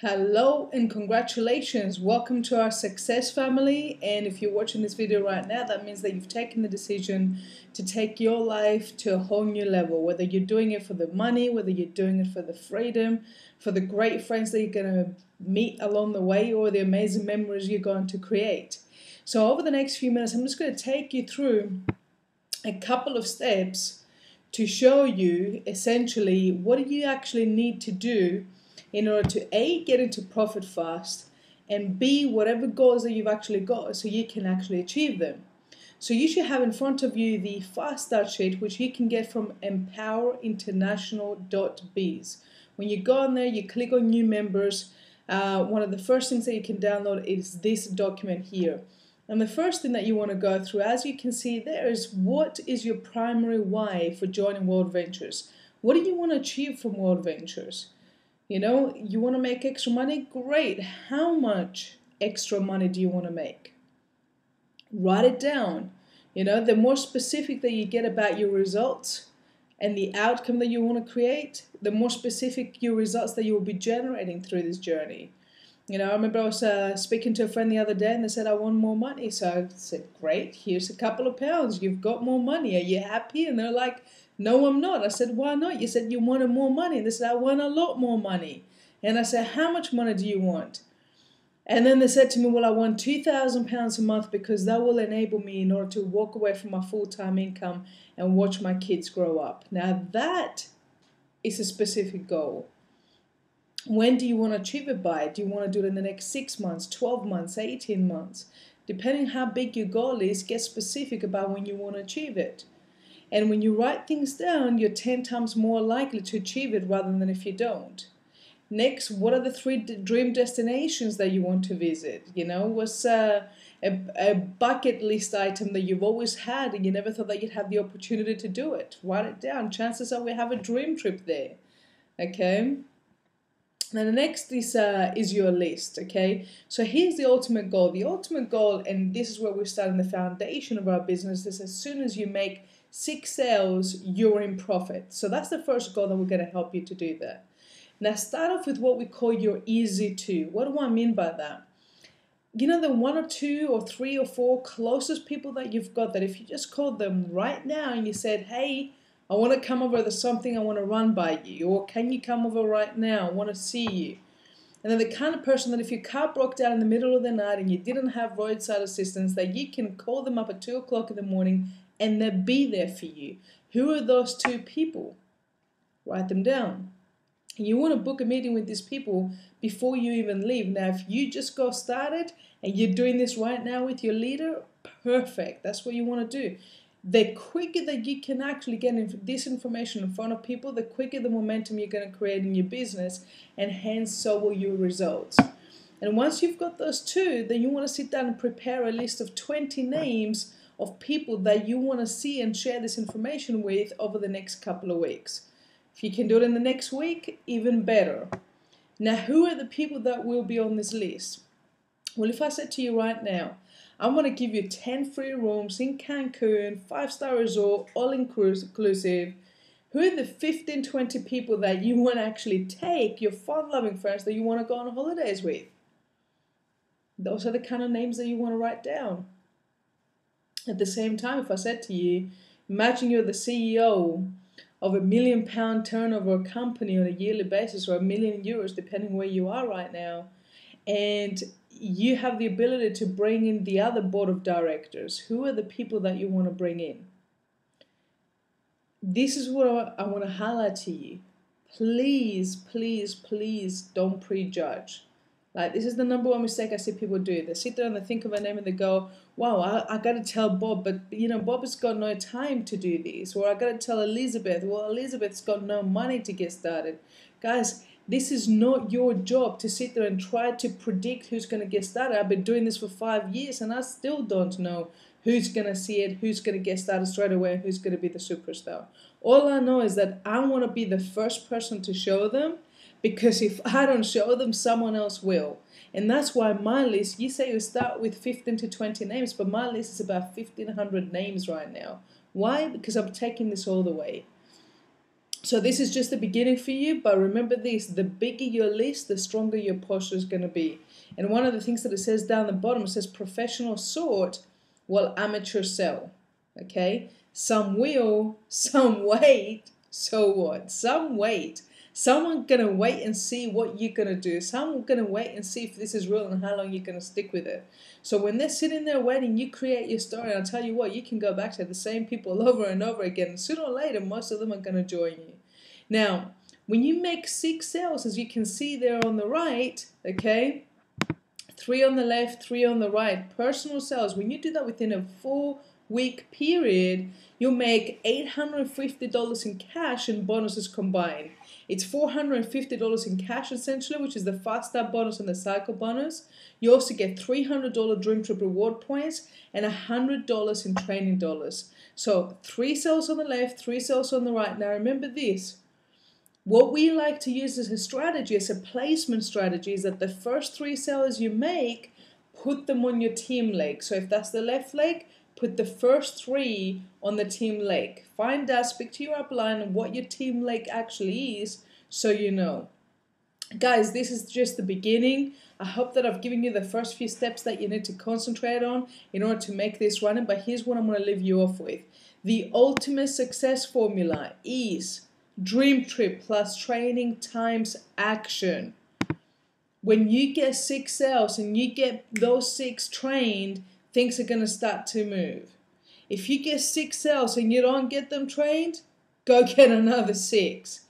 Hello and congratulations. Welcome to our success family. And if you're watching this video right now, that means that you've taken the decision to take your life to a whole new level. Whether you're doing it for the money, whether you're doing it for the freedom, for the great friends that you're going to meet along the way, or the amazing memories you're going to create. So over the next few minutes, I'm just going to take you through a couple of steps to show you essentially what do you actually need to do in order to A, get into profit fast, and B, whatever goals that you've actually got so you can actually achieve them. So you should have in front of you the fast start sheet, which you can get from empowerinternational.biz. When you go on there, you click on new members. One of the first things that you can download is this document here. And the first thing that you want to go through, as you can see there, is what is your primary why for joining World Ventures? What do you want to achieve from World Ventures? You know, you want to make extra money? Great. How much extra money do you want to make? Write it down. You know, the more specific that you get about your results and the outcome that you want to create, the more specific your results that you will be generating through this journey. You know, I remember I was speaking to a friend the other day and they said, I want more money. So I said, great, here's a couple of pounds. You've got more money. Are you happy? And they're like, no, I'm not. I said, why not? You said you wanted more money. And they said, I want a lot more money. And I said, how much money do you want? And then they said to me, well, I want £2,000 a month because that will enable me in order to walk away from my full-time income and watch my kids grow up. Now that is a specific goal. When do you want to achieve it by? Do you want to do it in the next 6 months, 12 months, 18 months? Depending how big your goal is, get specific about when you want to achieve it. And when you write things down, you're 10 times more likely to achieve it rather than if you don't. Next, what are the 3 dream destinations that you want to visit? You know, what's a bucket list item that you've always had and you never thought that you'd have the opportunity to do it? Write it down. Chances are we have a dream trip there. Okay? Now the next is your list, okay? So here's the ultimate goal. The ultimate goal, and this is where we're starting the foundation of our business, is as soon as you make 6 sales, you're in profit. So that's the first goal that we're going to help you to do that. Now start off with what we call your easy 2. What do I mean by that? You know, the 1 or 2 or 3 or 4 closest people that you've got that if you just called them right now and you said, hey, I want to come over, there's something I want to run by you, or can you come over right now, I want to see you. And then the kind of person that if your car broke down in the middle of the night and you didn't have roadside assistance, that you can call them up at 2 o'clock in the morning and they'll be there for you. Who are those 2 people? Write them down. And you want to book a meeting with these people before you even leave. Now, if you just got started and you're doing this right now with your leader, perfect. That's what you want to do. The quicker that you can actually get this information in front of people, the quicker the momentum you're going to create in your business, and hence so will your results. And once you've got those 2, then you want to sit down and prepare a list of 20 names of people that you want to see and share this information with over the next couple of weeks. If you can do it in the next week, even better. Now, who are the people that will be on this list? Well, if I said to you right now, I'm going to give you 10 free rooms in Cancun, 5-star resort, all-inclusive. Who are the 15, 20 people that you want to actually take, your fun-loving friends that you want to go on holidays with? Those are the kind of names that you want to write down. At the same time, if I said to you, imagine you're the CEO of a £1 million turnover company on a yearly basis, or €1 million, depending where you are right now, and you have the ability to bring in the other board of directors. Who are the people that you want to bring in? This is what I want to highlight to you. Please, please, please don't prejudge. Like, this is the number 1 mistake I see people do. They sit there and they think of a name and they go, wow, I got to tell Bob, but, you know, Bob has got no time to do this. Or I got to tell Elizabeth, well, Elizabeth's got no money to get started. Guys, this is not your job to sit there and try to predict who's going to get started. I've been doing this for 5 years and I still don't know who's going to see it, who's going to get started straight away, and who's going to be the superstar. All I know is that I want to be the first person to show them, because if I don't show them, someone else will. And that's why my list, you say you start with 15 to 20 names, but my list is about 1,500 names right now. Why? Because I'm taking this all the way. So this is just the beginning for you, but remember this, the bigger your list, the stronger your posture is going to be. And one of the things that it says down the bottom, it says professional sort while amateur sell. Okay? Some will, some wait. So what? Some wait. Some are going to wait and see what you're going to do. Some are going to wait and see if this is real and how long you're going to stick with it. So when they're sitting there waiting, you create your story. I'll tell you what, you can go back to the same people over and over again. And sooner or later, most of them are going to join you. Now, when you make 6 sales, as you can see there on the right, okay, 3 on the left, 3 on the right, personal sales, when you do that within a 4-week period, you'll make $850 in cash and bonuses combined. It's $450 in cash essentially, which is the fast start bonus and the cycle bonus. You also get $300 Dream Trip reward points and $100 in training dollars. So 3 sales on the left, 3 sales on the right. Now remember this. What we like to use as a strategy, as a placement strategy, is that the first 3 sales you make, put them on your team leg. So if that's the left leg, put the first 3 on the team leg. Find out, speak to your upline and what your team leg actually is so you know. Guys, this is just the beginning. I hope that I've given you the first few steps that you need to concentrate on in order to make this running. But here's what I'm going to leave you off with. The ultimate success formula is Dream Trip plus training times action. When you get 6 sales and you get those 6 trained, things are going to start to move. If you get 6 sales and you don't get them trained, go get another 6.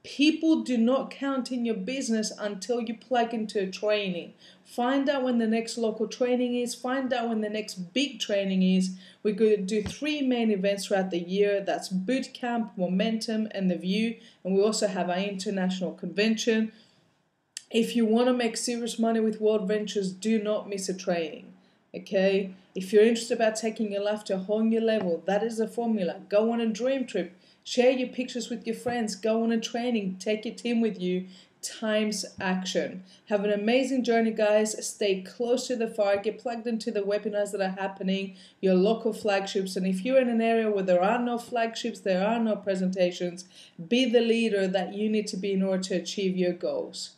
People do not count in your business until you plug into a training. Find out when the next local training is. Find out when the next big training is. We're going to do 3 main events throughout the year. That's Boot Camp, Momentum, and The View. And we also have our international convention. If you want to make serious money with World Ventures, do not miss a training. Okay? If you're interested about taking your life to a whole new level, that is the formula. Go on a dream trip. Share your pictures with your friends. Go on a training. Take your team with you. Times action. Have an amazing journey, guys. Stay close to the fire. Get plugged into the webinars that are happening, your local flagships. And if you're in an area where there are no flagships, there are no presentations, be the leader that you need to be in order to achieve your goals.